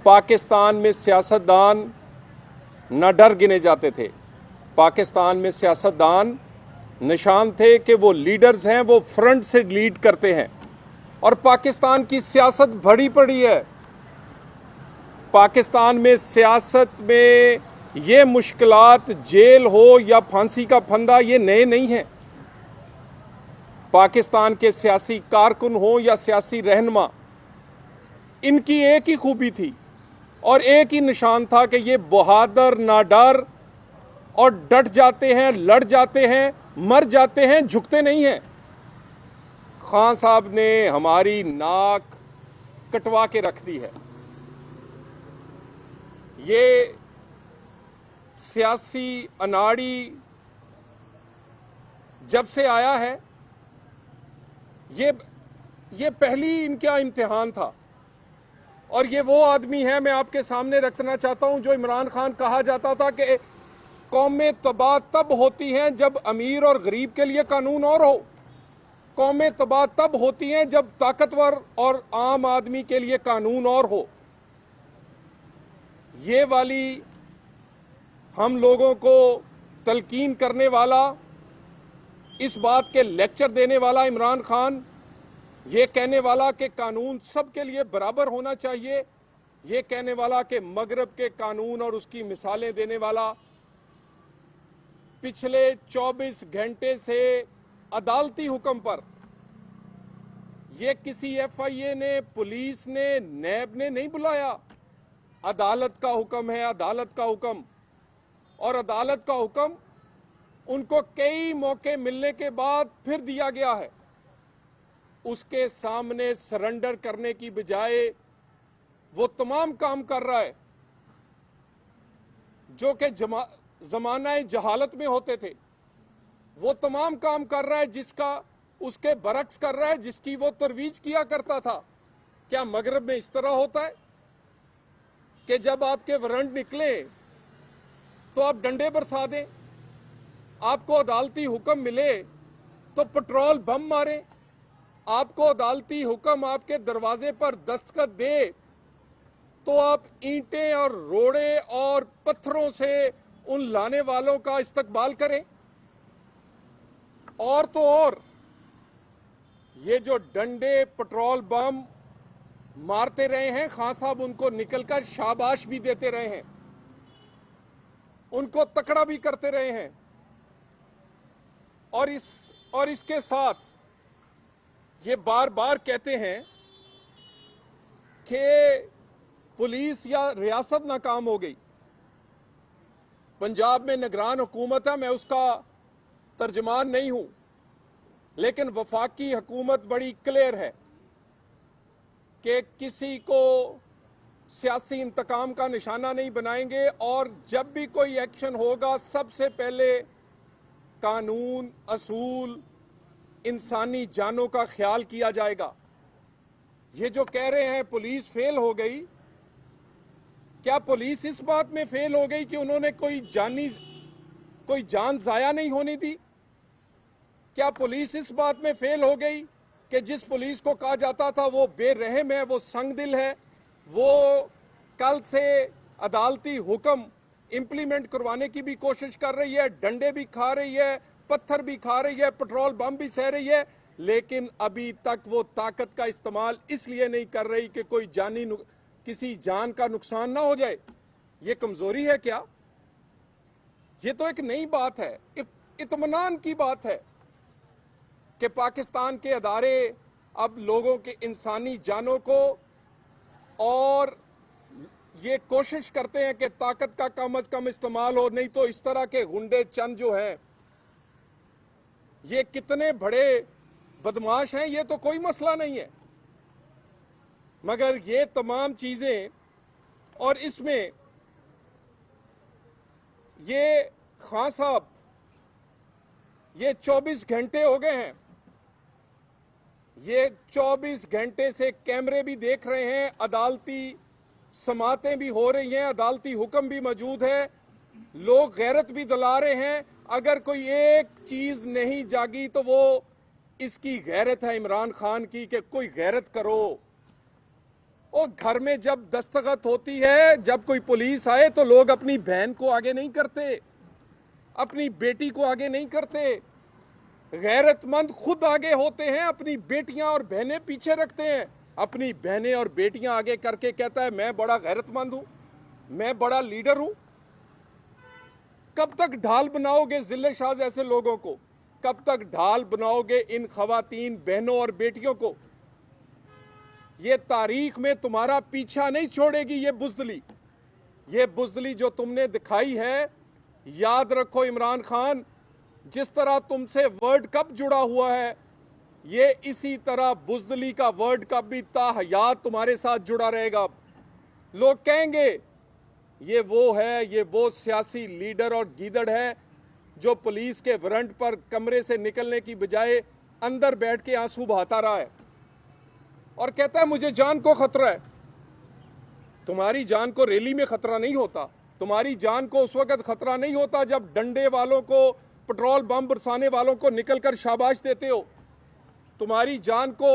पाकिस्तान में सियासतदान न डर गिने जाते थे। पाकिस्तान में सियासतदान निशान थे कि वो लीडर्स हैं, वो फ्रंट से लीड करते हैं। और पाकिस्तान की सियासत भरी पड़ी है। पाकिस्तान में सियासत में ये मुश्किलात, जेल हो या फांसी का फंदा, ये नए नहीं हैं। पाकिस्तान के सियासी कारकुन हो या सियासी रहनुमा, इनकी एक ही खूबी थी और एक ही निशान था कि ये बहादुर, नाडर और डट जाते हैं, लड़ जाते हैं, मर जाते हैं, झुकते नहीं हैं। खान साहब ने हमारी नाक कटवा के रख दी है। ये सियासी अनाड़ी जब से आया है, ये पहली इनका इम्तिहान था। और ये वो आदमी है, मैं आपके सामने रखना चाहता हूं, जो इमरान खान कहा जाता था कि कौमें तबाह तब होती हैं जब अमीर और गरीब के लिए कानून और हो। कौमें तबाह तब होती हैं जब ताकतवर और आम आदमी के लिए कानून और हो। ये वाली हम लोगों को तलकीन करने वाला, इस बात के लेक्चर देने वाला इमरान खान, ये कहने वाला कि कानून सबके लिए बराबर होना चाहिए, ये कहने वाला कि मगरब के कानून और उसकी मिसालें देने वाला, पिछले 24 घंटे से अदालती हुक्म पर, ये किसी एफआईए ने, पुलिस ने, नैब ने नहीं बुलाया। अदालत का हुक्म है, अदालत का हुक्म। और अदालत का हुक्म उनको कई मौके मिलने के बाद फिर दिया गया है। उसके सामने सरेंडर करने की बजाय वो तमाम काम कर रहा है जो कि जमाना जहालत में होते थे। वो तमाम काम कर रहा है जिसका उसके बरक्स कर रहा है, जिसकी वो तरवीज किया करता था। क्या मगरब में इस तरह होता है कि जब आपके वारंट निकले तो आप डंडे बरसा दें, आपको अदालती हुक्म मिले तो पेट्रोल बम मारें, आपको अदालती हुक्म आपके दरवाजे पर दस्तखत दे तो आप ईंटें और रोड़े और पत्थरों से उन लाने वालों का इस्तकबाल करें? और तो और ये जो डंडे, पेट्रोल बम मारते रहे हैं, खान साहब उनको निकलकर शाबाश भी देते रहे हैं, उनको तकड़ा भी करते रहे हैं। और इसके साथ ये बार बार कहते हैं कि पुलिस या रियासत नाकाम हो गई। पंजाब में निगरान हुकूमत है, मैं उसका तर्जमान नहीं हूं, लेकिन वफाकी हुकूमत बड़ी क्लियर है कि किसी को सियासी इंतकाम का निशाना नहीं बनाएंगे। और जब भी कोई एक्शन होगा, सबसे पहले कानून, असूल, इंसानी जानों का ख्याल किया जाएगा। ये जो कह रहे हैं पुलिस फेल हो गई, क्या पुलिस इस बात में फेल हो गई कि उन्होंने कोई जान जाया नहीं होने दी? क्या पुलिस इस बात में फेल हो गई कि जिस पुलिस को कहा जाता था वो बेरहम है, वो संगदिल है, वो कल से अदालती हुक्म इंप्लीमेंट करवाने की भी कोशिश कर रही है, डंडे भी खा रही है, पत्थर भी खा रही है, पेट्रोल बम भी सह रही है, लेकिन अभी तक वो ताकत का इस्तेमाल इसलिए नहीं कर रही कि कोई किसी जान का नुकसान ना हो जाए? ये कमजोरी है क्या? ये तो एक नई बात है, इत्मीनान की बात है कि पाकिस्तान के अदारे अब लोगों के इंसानी जानों को, और ये कोशिश करते हैं कि ताकत का कम से कम इस्तेमाल हो, नहीं तो इस तरह के गुंडे चंद जो हैं, ये कितने बड़े बदमाश हैं ये तो कोई मसला नहीं है, मगर ये तमाम चीजें, और इसमें ये खान साहब, ये 24 घंटे हो गए हैं, ये 24 घंटे से कैमरे भी देख रहे हैं, अदालती समातें भी हो रही हैं, अदालती हुक्म भी मौजूद है, लोग गैरत भी दिला रहे हैं। अगर कोई एक चीज नहीं जागी तो वो इसकी गैरत है इमरान खान की कि कोई गैरत करो। और घर में जब दस्तखत होती है, जब कोई पुलिस आए तो लोग अपनी बहन को आगे नहीं करते, अपनी बेटी को आगे नहीं करते। गैरतमंद खुद आगे होते हैं, अपनी बेटियां और बहनें पीछे रखते हैं। अपनी बहनें और बेटियां आगे करके कहता है मैं बड़ा गैरतमंद हूं, मैं बड़ा लीडर हूं। कब तक ढाल बनाओगे जिले शाह जैसे लोगों को? कब तक ढाल बनाओगे इन खवातीन बहनों और बेटियों को? ये तारीख में तुम्हारा पीछा नहीं छोड़ेगी ये बुज़दिली जो तुमने दिखाई है। याद रखो इमरान खान, जिस तरह तुमसे वर्ल्ड कप जुड़ा हुआ है, ये इसी तरह बुज़दिली का वर्ल्ड कप भी ताहयात तुम्हारे साथ जुड़ा रहेगा। लोग कहेंगे ये वो सियासी लीडर और गीदड़ है जो पुलिस के वारंट पर कमरे से निकलने की बजाय अंदर बैठ के आंसू बहाता रहा है और कहता है मुझे जान को खतरा है। तुम्हारी जान को रैली में खतरा नहीं होता, तुम्हारी जान को उस वक्त खतरा नहीं होता जब डंडे वालों को, पेट्रोल बम बरसाने वालों को निकलकर शाबाश देते हो। तुम्हारी जान को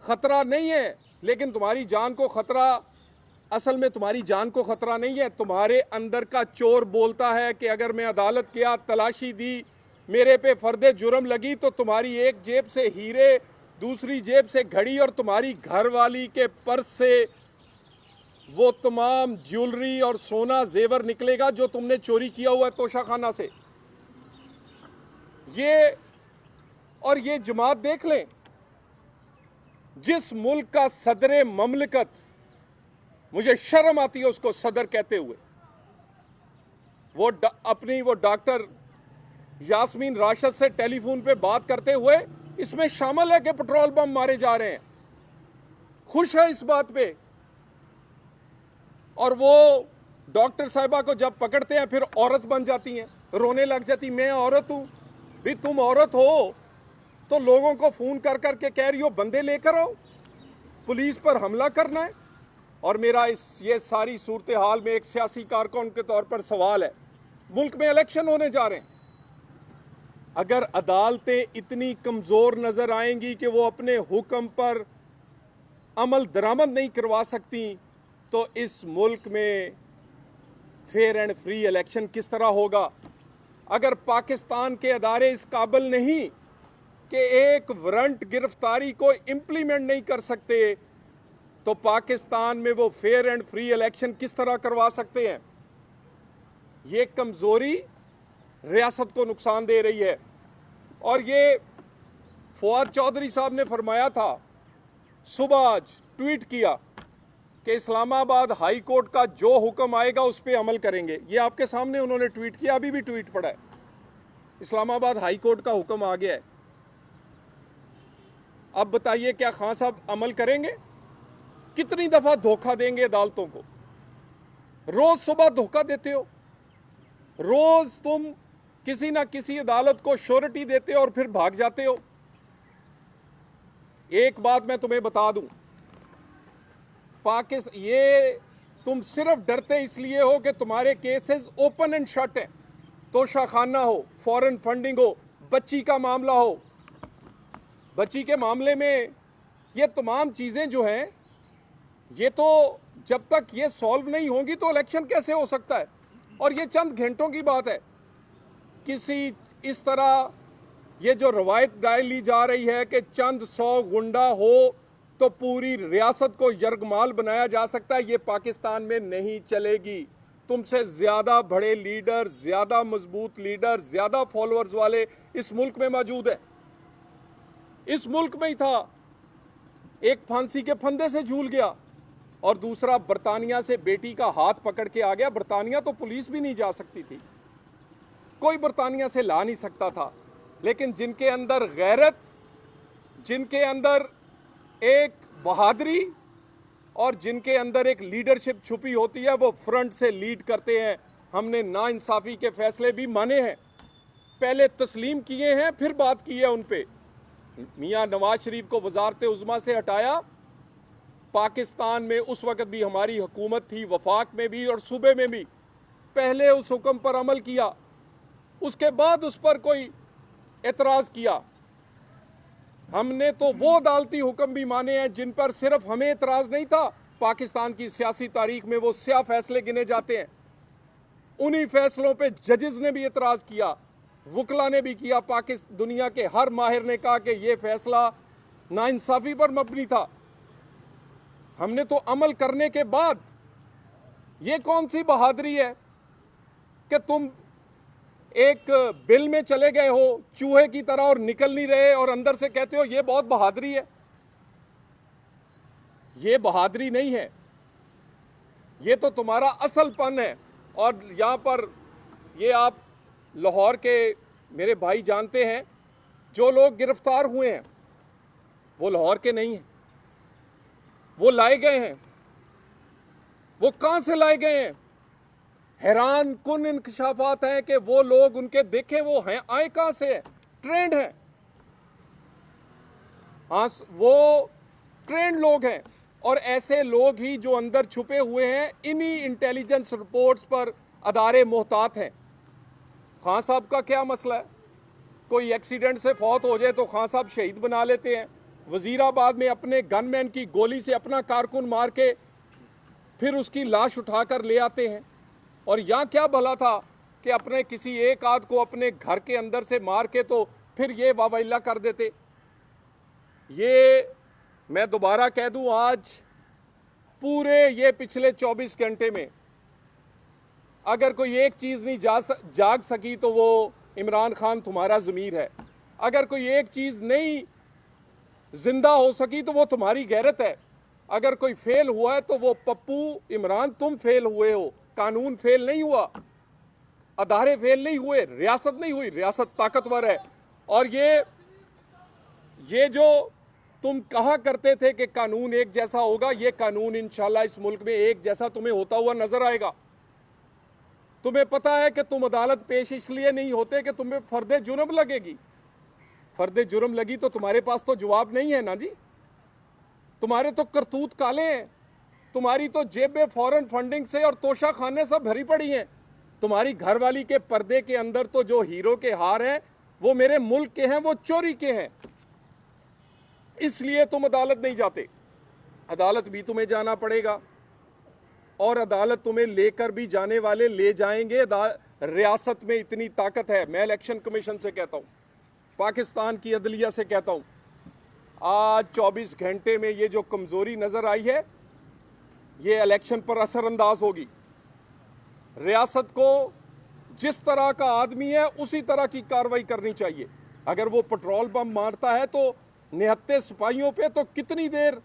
खतरा नहीं है, लेकिन तुम्हारी जान को खतरा, असल में तुम्हारी जान को खतरा नहीं है, तुम्हारे अंदर का चोर बोलता है कि अगर मैं अदालत गया, तलाशी दी, मेरे पे फर्दे जुर्म लगी तो तुम्हारी एक जेब से हीरे, दूसरी जेब से घड़ी और तुम्हारी घरवाली के पर्स से वो तमाम ज्वेलरी और सोना जेवर निकलेगा जो तुमने चोरी किया हुआ है तोशाखाना से। ये जमात देख लें, जिस मुल्क का सदर ममलिकत, मुझे शर्म आती है उसको सदर कहते हुए, वो डॉक्टर यास्मीन राशिद से टेलीफोन पे बात करते हुए इसमें शामिल है कि पेट्रोल बम मारे जा रहे हैं, खुश है इस बात पे। और वो डॉक्टर साहिबा को जब पकड़ते हैं फिर औरत बन जाती हैं, रोने लग जाती, मैं औरत हूं। भी तुम औरत हो तो लोगों को फोन कर करके कह रही हो बंदे लेकर आओ, पुलिस पर हमला करना है। और मेरा ये सारी सूरत हाल में एक सियासी कारकुन के तौर पर सवाल है, मुल्क में इलेक्शन होने जा रहे हैं, अगर अदालतें इतनी कमजोर नजर आएंगी कि वो अपने हुक्म पर अमल दरामद नहीं करवा सकती, तो इस मुल्क में फेयर एंड फ्री इलेक्शन किस तरह होगा? अगर पाकिस्तान के अदारे इस काबिल नहीं कि एक वारंट गिरफ्तारी को इंप्लीमेंट नहीं कर सकते, तो पाकिस्तान में वो फेयर एंड फ्री इलेक्शन किस तरह करवा सकते हैं? ये कमजोरी रियासत को नुकसान दे रही है। और ये फवाद चौधरी साहब ने फरमाया था, सुबह आज ट्वीट किया कि इस्लामाबाद हाई कोर्ट का जो हुक्म आएगा उस पर अमल करेंगे। ये आपके सामने उन्होंने ट्वीट किया, अभी भी ट्वीट पड़ा है। इस्लामाबाद हाई कोर्ट का हुक्म आ गया है। अब बताइए क्या खान साहब अमल करेंगे? कितनी दफा धोखा देंगे अदालतों को? रोज सुबह धोखा देते हो, रोज तुम किसी ना किसी अदालत को श्योरिटी देते हो और फिर भाग जाते हो। एक बात मैं तुम्हें बता दूं, ये तुम सिर्फ डरते इसलिए हो कि तुम्हारे केसेस ओपन एंड शट हैं। तोशाखाना हो, फॉरेन फंडिंग हो, बच्ची का मामला हो, बच्ची के मामले में ये तमाम चीजें जो हैं, ये तो जब तक ये सॉल्व नहीं होंगी तो इलेक्शन कैसे हो सकता है? और ये चंद घंटों की बात है। किसी इस तरह ये जो रवायत डाली जा रही है कि चंद 100 गुंडा हो तो पूरी रियासत को यरगमाल बनाया जा सकता है, ये पाकिस्तान में नहीं चलेगी। तुमसे ज्यादा बड़े लीडर, ज्यादा मजबूत लीडर, ज्यादा फॉलोअर्स वाले इस मुल्क में मौजूद है। इस मुल्क में ही था, एक फांसी के फंदे से झूल गया और दूसरा बरतानिया से बेटी का हाथ पकड़ के आ गया। बरतानिया तो पुलिस भी नहीं जा सकती थी, कोई बरतानिया से ला नहीं सकता था। लेकिन जिनके अंदर गैरत, जिनके अंदर एक बहादुरी और जिनके अंदर एक लीडरशिप छुपी होती है, वो फ्रंट से लीड करते हैं। हमने नाइंसाफी के फैसले भी माने हैं, पहले तस्लीम किए हैं, फिर बात की है उन पे। मियां नवाज शरीफ को वजारत उज़्मा से हटाया, पाकिस्तान में उस वक्त भी हमारी हुकूमत थी, वफाक में भी और सूबे में भी। पहले उस हुक्म पर अमल किया, उसके बाद उस पर कोई एतराज़ किया। हमने तो वो अदालती हुक्म भी माने हैं जिन पर सिर्फ हमें एतराज नहीं था, पाकिस्तान की सियासी तारीख में वो स्याह फैसले गिने जाते हैं। उन्हीं फैसलों पे जजेस ने भी एतराज किया, वकला ने भी किया, पाकिस्तान दुनिया के हर माहिर ने कहा कि यह फैसला नाइंसाफी पर मबनी था। हमने तो अमल करने के बाद, ये कौन सी बहादुरी है कि तुम एक बिल में चले गए हो चूहे की तरह और निकल नहीं रहे और अंदर से कहते हो ये बहुत बहादुरी है। ये बहादुरी नहीं है, ये तो तुम्हारा असलपन है। और यहां पर ये आप लाहौर के मेरे भाई जानते हैं, जो लोग गिरफ्तार हुए हैं वो लाहौर के नहीं हैं, वो लाए गए हैं। वो कहां से लाए गए हैं? हैरान कुन इंकशाफात हैं कि वो लोग उनके देखे वो हैं, आए कहां से हैं? ट्रेंड हैं। हाँ, वो ट्रेंड लोग हैं। और ऐसे लोग ही जो अंदर छुपे हुए हैं, इन्हीं इंटेलिजेंस रिपोर्ट्स पर अदारे मोहतात हैं। खान साहब का क्या मसला है? कोई एक्सीडेंट से फौत हो जाए तो खान साहब शहीद बना लेते हैं। वजीराबाद में अपने गनमैन की गोली से अपना कारकुन मार के फिर उसकी लाश उठाकर ले आते हैं। और यहाँ क्या भला था कि अपने किसी एक आध को अपने घर के अंदर से मार के तो फिर ये वावैला कर देते। ये मैं दोबारा कह दूं, आज पूरे ये पिछले 24 घंटे में अगर कोई एक चीज़ नहीं जाग सकी तो वो इमरान खान तुम्हारा ज़मीर है। अगर कोई एक चीज़ नहीं जिंदा हो सकी तो वो तुम्हारी गैरत है। अगर कोई फेल हुआ है तो वो पप्पू इमरान तुम फेल हुए हो। कानून फेल नहीं हुआ, अदारे फेल नहीं हुए, रियासत नहीं हुई, रियासत ताकतवर है। और ये जो तुम कहा करते थे कि कानून एक जैसा होगा, ये कानून इंशाल्लाह इस मुल्क में एक जैसा तुम्हें होता हुआ नजर आएगा। तुम्हें पता है कि तुम अदालत पेश इसलिए नहीं होते कि तुम्हें फर्दे जुर्म लगेगी। फर्दे जुर्म लगी तो तुम्हारे पास तो जवाब नहीं है ना जी। तुम्हारे तो करतूत काले हैं, तुम्हारी तो जेबें फॉरेन फंडिंग से और तोशा खाने सब भरी पड़ी हैं। तुम्हारी घरवाली के पर्दे के अंदर तो जो हीरो के हार हैं वो मेरे मुल्क के हैं, वो चोरी के हैं। इसलिए तुम अदालत नहीं जाते। अदालत भी तुम्हें जाना पड़ेगा और अदालत तुम्हें लेकर भी जाने वाले ले जाएंगे। रियासत में इतनी ताकत है। मैं इलेक्शन कमीशन से कहता हूं, पाकिस्तान की अदलिया से कहता हूं, आज 24 घंटे में ये जो कमजोरी नजर आई है ये इलेक्शन पर असरअंदाज होगी। रियासत को जिस तरह का आदमी है उसी तरह की कार्रवाई करनी चाहिए। अगर वो पेट्रोल बम मारता है तो निहत्ते सिपाहियों पे तो कितनी देर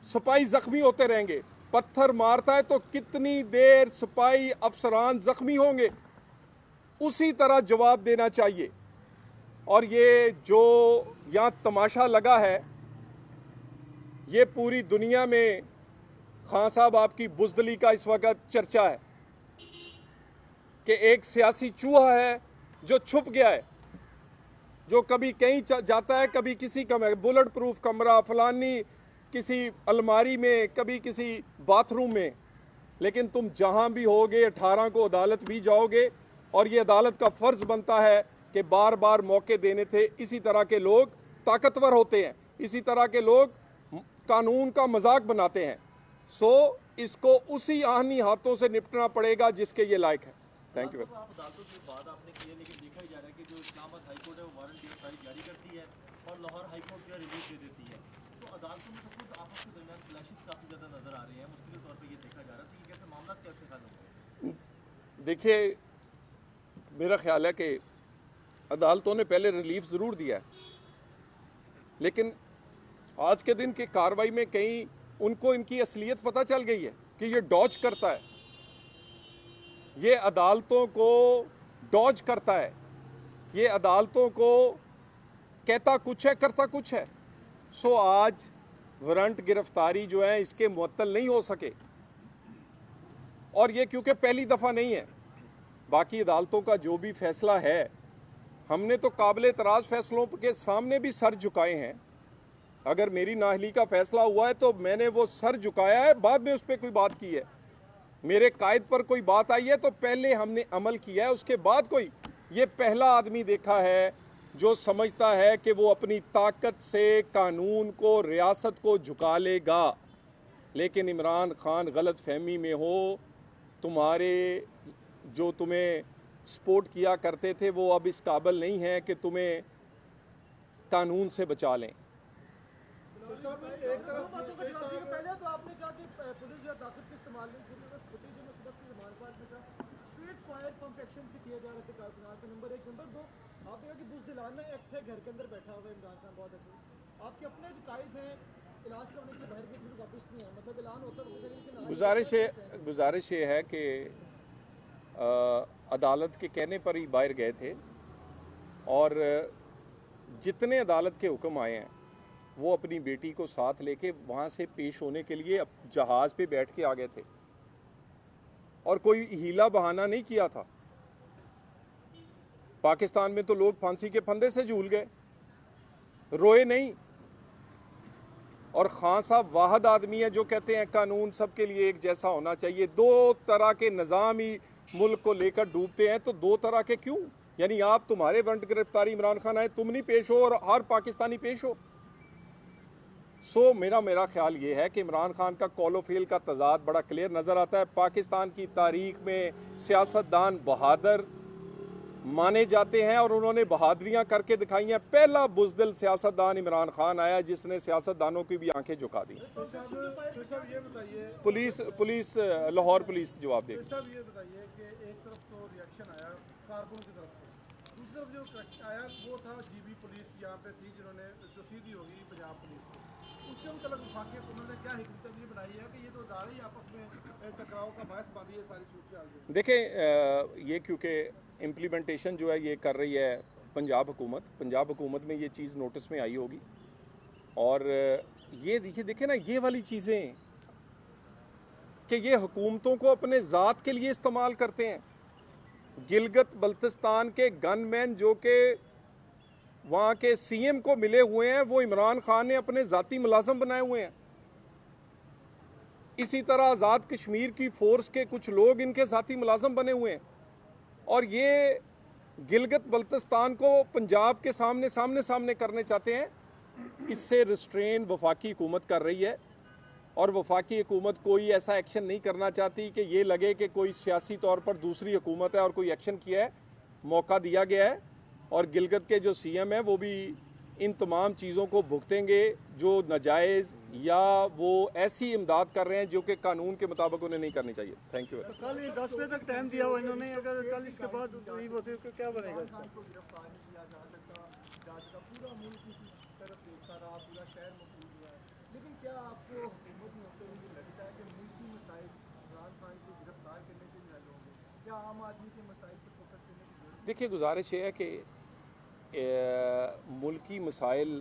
सिपाही जख्मी होते रहेंगे। पत्थर मारता है तो कितनी देर सिपाही अफसरान जख्मी होंगे। उसी तरह जवाब देना चाहिए। और ये जो यहाँ तमाशा लगा है, ये पूरी दुनिया में खान साहब आपकी बुज़दिली का इस वक्त चर्चा है कि एक सियासी चूहा है जो छुप गया है, जो कभी कहीं जाता है, कभी किसी कमरे, बुलेट प्रूफ कमरा, फलानी किसी अलमारी में, कभी किसी बाथरूम में। लेकिन तुम जहां भी होगे 18 को अदालत भी जाओगे और ये अदालत का फ़र्ज़ बनता है कि बार बार मौके देने थे। इसी तरह के लोग ताकतवर होते हैं, इसी तरह के लोग कानून का मजाक बनाते हैं। सो इसको उसी आहनी हाथों से निपटना पड़ेगा जिसके ये लायक है। Thank you. अदालतों की बात आपने की है, लेकिन देखा ही जा रहा है कि जो इस्लामाबाद हाई कोर्ट है वो वारंट गिरफ्तारी जारी करती है और लाहौर हाई कोर्ट जो है रिलीफ दे देती है। तो अदालतों में तो खुद आपस के दरमियान क्लैशेस काफ़ी ज़्यादा नजर आ रहे हैं। मुश्किल तौर पर ये देखा जा रहा है कि कैसे मामला कैसे हल होंगे। देखिए, मेरा ख्याल है कि अदालतों ने पहले रिलीफ ज़रूर दिया है, लेकिन आज के दिन की कार्रवाई में कहीं उनको इनकी असलियत पता चल गई है कि ये डॉज करता है, ये अदालतों को डॉज करता है, ये अदालतों को कहता कुछ है करता कुछ है। सो आज वारंट गिरफ्तारी जो है इसके मुअत्तल नहीं हो सके। और ये क्योंकि पहली दफ़ा नहीं है, बाकी अदालतों का जो भी फैसला है, हमने तो काबिल एतराज़ फैसलों के सामने भी सर झुकाए हैं। अगर मेरी नाअहली का फैसला हुआ है तो मैंने वो सर झुकाया है, बाद में उस पर कोई बात की है। मेरे कायद पर कोई बात आई है तो पहले हमने अमल किया है, उसके बाद कोई। ये पहला आदमी देखा है जो समझता है कि वो अपनी ताकत से कानून को, रियासत को झुका लेगा। लेकिन इमरान खान गलत फहमी में हो, तुम्हारे जो तुम्हें सपोर्ट किया करते थे वो अब इस काबिल नहीं है कि तुम्हें कानून से बचा लें। पहले तो आपने कहा कि पुलिस जो ताकत के इस्तेमाल में फुटेज में सुबह से हमारे पास में था, स्ट्रेट फायर पंप एक्शन से किया जा रहा था कारकुनार पे। नंबर 1, नंबर 2, आपने कहा कि बुज़दिलाना एक्ट है, घर के अंदर बैठा हुआ है इमरान खान बहुत अच्छे। आपके अपने जो कायद हैं इलाज करने के लिए बाहर के लिए वापस नहीं है, मतलब ऐलान होता है। गुजारिश ये है कि अदालत के कहने पर ही बाहर गए थे और जितने अदालत के हुक्म आए हैं वो अपनी बेटी को साथ लेके वहाँ से पेश होने के लिए जहाज़ पे बैठ के आ गए थे और कोई हीला बहाना नहीं किया था। पाकिस्तान में तो लोग फांसी के फंदे से झूल गए, रोए नहीं। और खान साहब वाहद आदमी है जो कहते हैं कानून सबके लिए एक जैसा होना चाहिए। दो तरह के निज़ाम ही मुल्क को लेकर डूबते हैं, तो दो तरह के क्यों? यानी आप, तुम्हारे वारंट गिरफ्तारी इमरान खान आए, तुम नहीं पेश हो और हर पाकिस्तानी पेश हो। सो मेरा ख्याल ये है कि इमरान खान का कॉलो फेल का तजाद बड़ा क्लियर नज़र आता है। पाकिस्तान की तारीख में सियासतदान बहादुर माने जाते हैं और उन्होंने बहादुरियां करके दिखाई हैं। पहला बुज़दिल सियासतदान इमरान खान आया जिसने सियासतदानों की भी आंखें झुका दी। पुलिस लाहौर पुलिस जवाब दे। ये बताइए कि एक तरफ तो रिएक्शन आया कारकुन की तरफ से, दूसरी तरफ जो आया वो था जीबी पुलिस यहाँ पे थी जिन्होंने जो सीधी होगी पंजाब पुलिस को, उससे मुतल्लिक़ वफाकी हुकूमत ने क्या हिकमत ये बनाई है कि ये तो इदारे ही आपस में टकराव का बायस बन रही है सारी सूरत। देखें, ये क्योंकि इम्प्लीमेंटेशन जो है ये कर रही है पंजाब हुकूमत में ये चीज़ नोटिस में आई होगी। और ये देखें ना, ये वाली चीज़ें कि ये हुकूमतों को अपने ज़ात के लिए इस्तेमाल करते हैं। गिलगित बल्तिस्तान के गनमैन जो कि वहाँ के सीएम को मिले हुए हैं, वो इमरान खान ने अपने ज़ाती मुलाजम बनाए हुए हैं। इसी तरह आज़ाद कश्मीर की फ़ोर्स के कुछ लोग इनके ज़ाती मुलाजम बने हुए हैं। और ये गिलगित बल्तिस्तान को पंजाब के सामने करने चाहते हैं। इससे रिस्ट्रेन वफाकी हुकूमत कर रही है और वफाकी हुकूमत कोई ऐसा एक्शन नहीं करना चाहती कि ये लगे कि कोई सियासी तौर पर दूसरी हुकूमत है और कोई एक्शन किया है। मौका दिया गया है और गिलगित के जो सीएम है वो भी इन तमाम चीज़ों को भुगतेंगे जो नाजायज़ या वो ऐसी इमदाद कर रहे हैं जो कि कानून के मुताबिक उन्हें नहीं करनी चाहिए। Thank you. कल 10 बजे तक टाइम दिया हुआ इन्होंने, अगर कल इसके बाद नहीं होते तो क्या बनेगा? पूरा मुल्क इसी तरफ देखता रहा, पूरा शहर मौजूद हुआ है, लेकिन क्या आपको हुकूमत में होते हुए लगता है कि मुल्की मसाइल इमरान खान को गिरफ्तार करने से भी हल होंगे? क्या आम आदमी के मसाइल पर फोकस करने की जरूरत? देखिए, गुजारिश ये है कि मुल्की मसाइल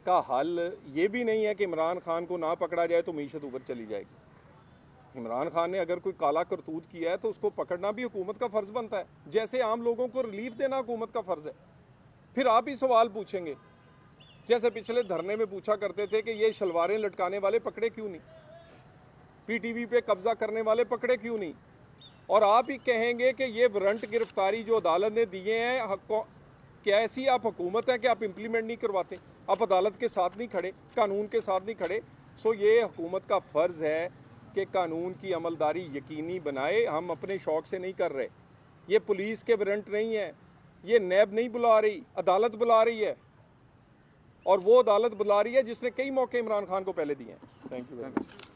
का हल ये भी नहीं है कि इमरान खान को ना पकड़ा जाए तो मीशत ऊपर चली जाएगी। इमरान खान ने अगर कोई काला करतूत किया है तो उसको पकड़ना भी हुकूमत का फ़र्ज़ बनता है, जैसे आम लोगों को रिलीफ देना हुकूमत का फ़र्ज़ है। फिर आप ही सवाल पूछेंगे, जैसे पिछले धरने में पूछा करते थे कि ये शलवारें लटकाने वाले पकड़े क्यों नहीं, पीटीवी पे कब्जा करने वाले पकड़े क्यों नहीं। और आप ही कहेंगे कि ये वारंट गिरफ्तारी जो अदालत ने दिए हैं, क्या ऐसी आप हुकूमत है कि आप इम्प्लीमेंट नहीं करवाते? आप अदालत के साथ नहीं खड़े, कानून के साथ नहीं खड़े। सो ये हुकूमत का फ़र्ज़ है कि कानून की अमलदारी यकीनी बनाए। हम अपने शौक़ से नहीं कर रहे। ये पुलिस के वारंट नहीं है, ये नैब नहीं बुला रही, अदालत बुला रही है। और वो अदालत बुला रही है जिसने कई मौके इमरान खान को पहले दिए हैं। Thank you very much.